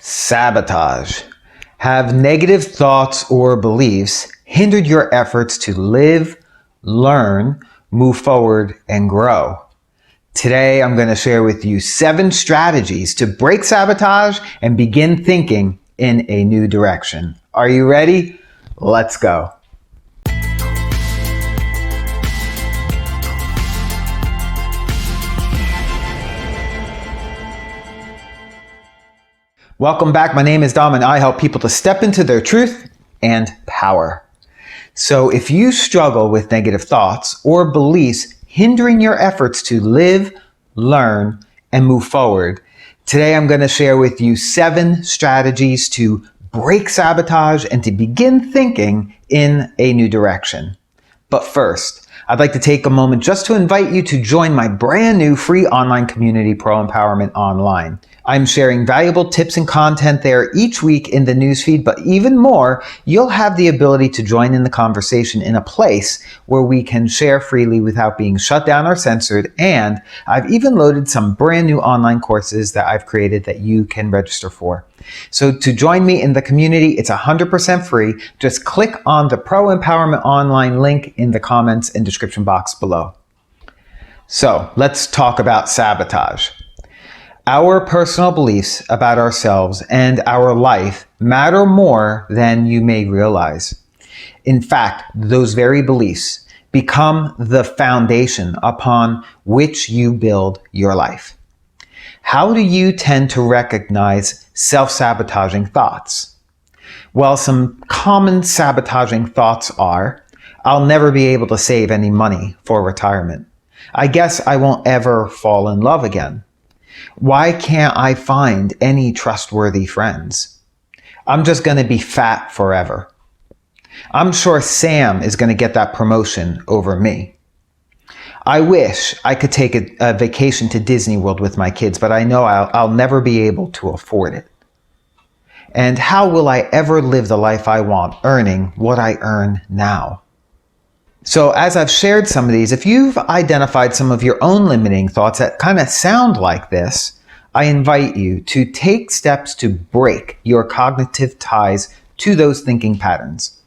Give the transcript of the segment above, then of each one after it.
Sabotage. Have negative thoughts or beliefs hindered your efforts to live, learn, move forward, and grow? Today, I'm going to share with you 7 strategies to break sabotage and begin thinking in a new direction. Are you ready? Let's go. Welcome back. My name is Dom and I help people to step into their truth and power. So if you struggle with negative thoughts or beliefs hindering your efforts to live, learn, and move forward, today I'm going to share with you 7 strategies to break sabotage and to begin thinking in a new direction. But first, I'd like to take a moment just to invite you to join my brand new free online community, ProEmpowerment Online. I'm sharing valuable tips and content there each week in the newsfeed, but even more, you'll have the ability to join in the conversation in a place where we can share freely without being shut down or censored. And I've even loaded some brand new online courses that I've created that you can register for. So to join me in the community, it's 100% free. Just click on the Pro Empowerment Online link in the comments and description box below. So let's talk about sabotage. Our personal beliefs about ourselves and our life matter more than you may realize. In fact, those very beliefs become the foundation upon which you build your life. How do you tend to recognize self-sabotaging thoughts? Well, some common sabotaging thoughts are, I'll never be able to save any money for retirement. I guess I won't ever fall in love again. Why can't I find any trustworthy friends? I'm just going to be fat forever. I'm sure Sam is going to get that promotion over me. I wish I could take a vacation to Disney World with my kids, but I know I'll never be able to afford it. And how will I ever live the life I want, earning what I earn now? So as I've shared some of these, if you've identified some of your own limiting thoughts that kind of sound like this, I invite you to take steps to break your cognitive ties to those thinking patterns.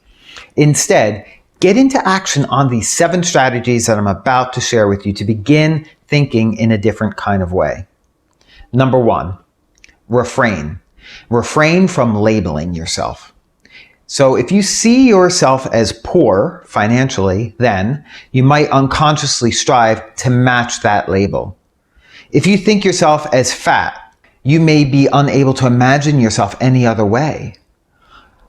Instead, get into action on these 7 strategies that I'm about to share with you to begin thinking in a different kind of way. Number 1, refrain. Refrain from labeling yourself. So if you see yourself as poor financially, then you might unconsciously strive to match that label. If you think yourself as fat, you may be unable to imagine yourself any other way.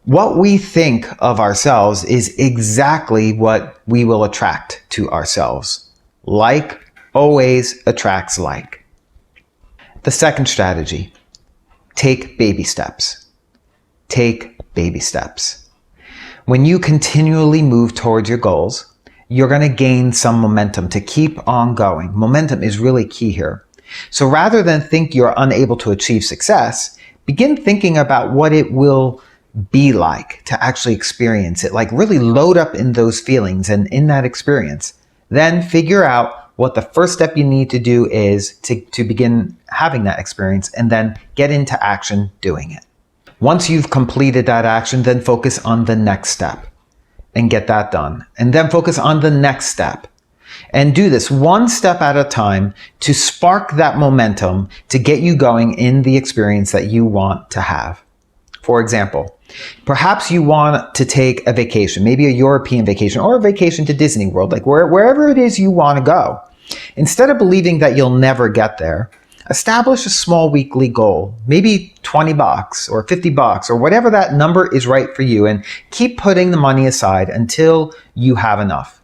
What we think of ourselves is exactly what we will attract to ourselves. Like always attracts like. The second strategy, take baby steps. Take baby steps. When you continually move towards your goals, you're going to gain some momentum to keep on going. Momentum is really key here. So rather than think you're unable to achieve success, begin thinking about what it will be like to actually experience it. Like really load up in those feelings and in that experience. Then figure out what the first step you need to do is to begin having that experience, and then get into action doing it. Once you've completed that action, then focus on the next step and get that done. And then focus on the next step. And do this one step at a time to spark that momentum to get you going in the experience that you want to have. For example, perhaps you want to take a vacation, maybe a European vacation or a vacation to Disney World, like wherever it is you want to go. Instead of believing that you'll never get there, establish a small weekly goal, maybe $20 or $50 or whatever that number is right for you, and keep putting the money aside until you have enough.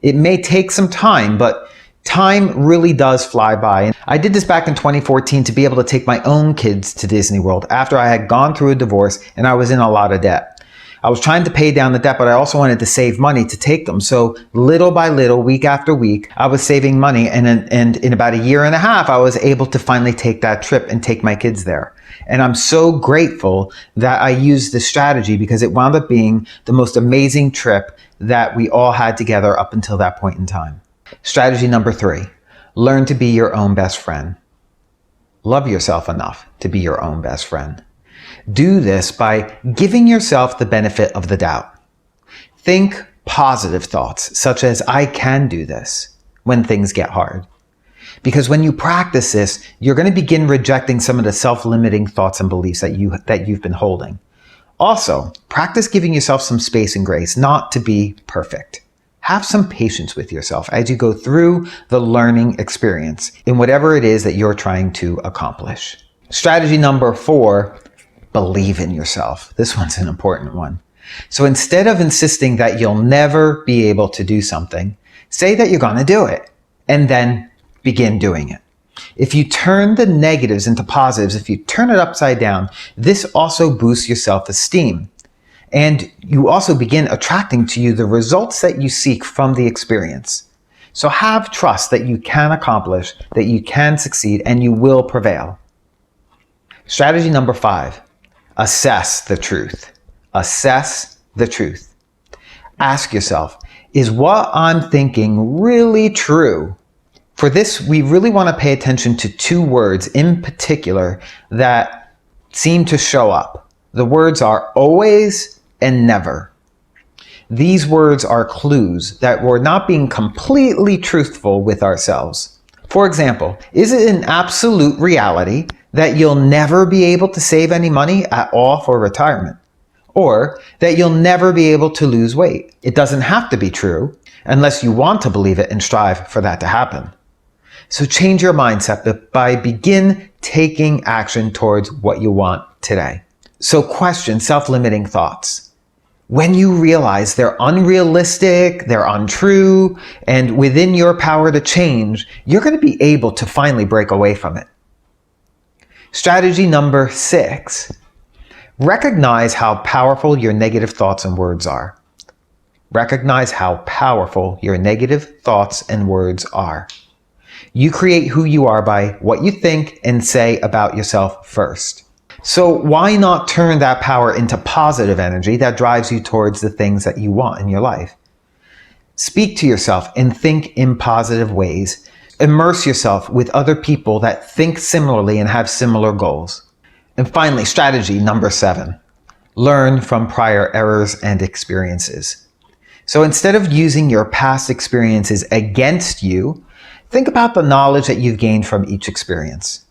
It may take some time, but time really does fly by. And I did this back in 2014 to be able to take my own kids to Disney World after I had gone through a divorce and I was in a lot of debt. I was trying to pay down the debt, but I also wanted to save money to take them. So little by little, week after week, I was saving money. And in about 1.5 years, I was able to finally take that trip and take my kids there. And I'm so grateful that I used this strategy because it wound up being the most amazing trip that we all had together up until that point in time. Strategy number 3, learn to be your own best friend. Love yourself enough to be your own best friend. Do this by giving yourself the benefit of the doubt. Think positive thoughts, such as, I can do this, when things get hard. Because when you practice this, you're going to begin rejecting some of the self-limiting thoughts and beliefs that you've been holding. Also, practice giving yourself some space and grace, not to be perfect. Have some patience with yourself as you go through the learning experience in whatever it is that you're trying to accomplish. Strategy number 4, believe in yourself. This one's an important one. So instead of insisting that you'll never be able to do something, say that you're going to do it and then begin doing it. If you turn the negatives into positives, if you turn it upside down, this also boosts your self-esteem. And you also begin attracting to you the results that you seek from the experience. So have trust that you can accomplish, that you can succeed, and you will prevail. Strategy number 5, assess the truth. Assess the truth. Ask yourself, is what I'm thinking really true? For this, we really want to pay attention to 2 words in particular that seem to show up. The words are always and never. These words are clues that we're not being completely truthful with ourselves. For example, is it an absolute reality that you'll never be able to save any money at all for retirement? Or that you'll never be able to lose weight? It doesn't have to be true unless you want to believe it and strive for that to happen. So change your mindset by begin taking action towards what you want today. So question self-limiting thoughts. When you realize they're unrealistic, they're untrue, and within your power to change, you're going to be able to finally break away from it. Strategy number 6. Recognize how powerful your negative thoughts and words are. Recognize how powerful your negative thoughts and words are. You create who you are by what you think and say about yourself first. So why not turn that power into positive energy that drives you towards the things that you want in your life? Speak to yourself and think in positive ways. Immerse yourself with other people that think similarly and have similar goals. And finally, strategy number 7, learn from prior errors and experiences. So instead of using your past experiences against you, think about the knowledge that you've gained from each experience.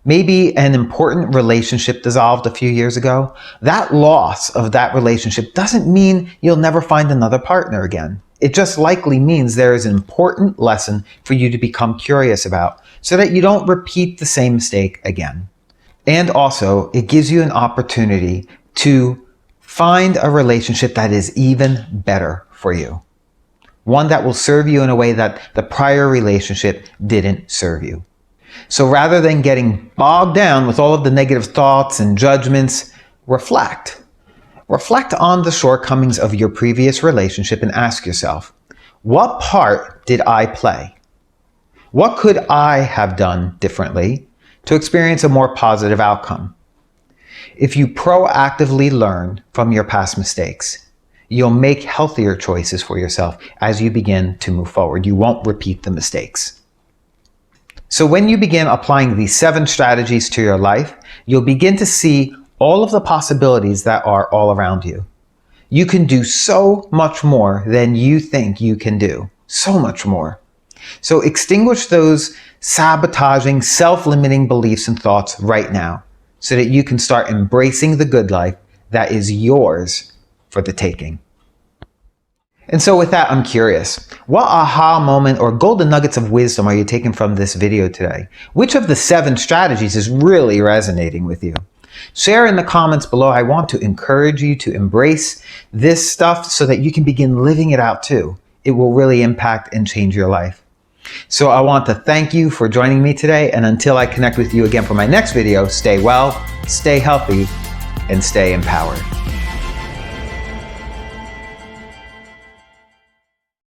Maybe an important relationship dissolved a few years ago. That loss of that relationship doesn't mean you'll never find another partner again. It just likely means there is an important lesson for you to become curious about so that you don't repeat the same mistake again. And also, it gives you an opportunity to find a relationship that is even better for you. One that will serve you in a way that the prior relationship didn't serve you. So rather than getting bogged down with all of the negative thoughts and judgments, reflect. Reflect on the shortcomings of your previous relationship and ask yourself, what part did I play? What could I have done differently to experience a more positive outcome? If you proactively learn from your past mistakes, you'll make healthier choices for yourself as you begin to move forward. You won't repeat the mistakes. So when you begin applying these 7 strategies to your life, you'll begin to see all of the possibilities that are all around you. You can do so much more than you think you can do. So much more. So extinguish those sabotaging, self-limiting beliefs and thoughts right now so that you can start embracing the good life that is yours for the taking. And so with that, I'm curious, what aha moment or golden nuggets of wisdom are you taking from this video today? Which of the 7 strategies is really resonating with you? Share in the comments below. I want to encourage you to embrace this stuff so that you can begin living it out too. It will really impact and change your life. So I want to thank you for joining me today, and until I connect with you again for my next video, stay well, stay healthy, and stay empowered.